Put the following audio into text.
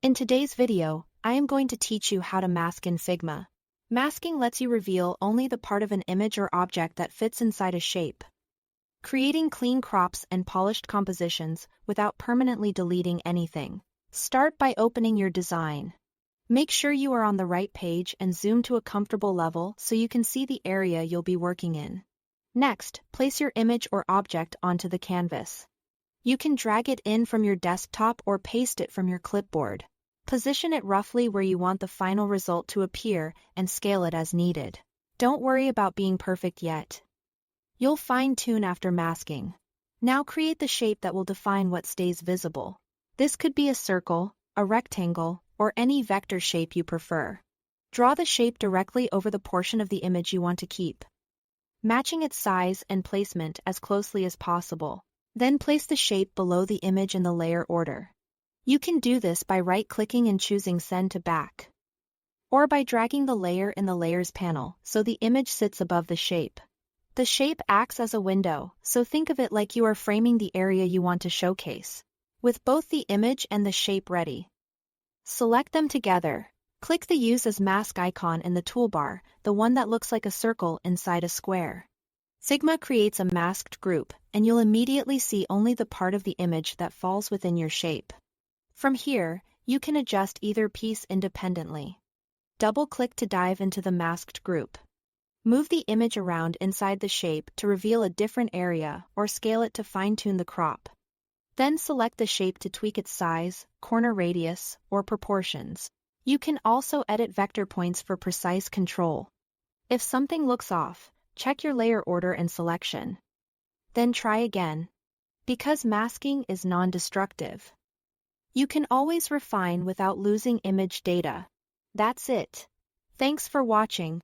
In today's video, I am going to teach you how to mask in Figma. Masking lets you reveal only the part of an image or object that fits inside a shape, creating clean crops and polished compositions without permanently deleting anything. Start by opening your design. Make sure you are on the right page and zoom to a comfortable level so you can see the area you'll be working in. Next, place your image or object onto the canvas. You can drag it in from your desktop or paste it from your clipboard. Position it roughly where you want the final result to appear and scale it as needed. Don't worry about being perfect yet. You'll fine-tune after masking. Now create the shape that will define what stays visible. This could be a circle, a rectangle, or any vector shape you prefer. Draw the shape directly over the portion of the image you want to keep, matching its size and placement as closely as possible. Then place the shape below the image in the layer order. You can do this by right-clicking and choosing Send to Back, or by dragging the layer in the Layers panel so the image sits above the shape. The shape acts as a window, so think of it like you are framing the area you want to showcase. With both the image and the shape ready, select them together. Click the Use as Mask icon in the toolbar, the one that looks like a circle inside a square. Figma creates a masked group, and you'll immediately see only the part of the image that falls within your shape. From here, you can adjust either piece independently. Double-click to dive into the masked group. Move the image around inside the shape to reveal a different area or scale it to fine-tune the crop. Then select the shape to tweak its size, corner radius, or proportions. You can also edit vector points for precise control. If something looks off, check your layer order and selection. Then try again. Because masking is non-destructive, you can always refine without losing image data. That's it. Thanks for watching.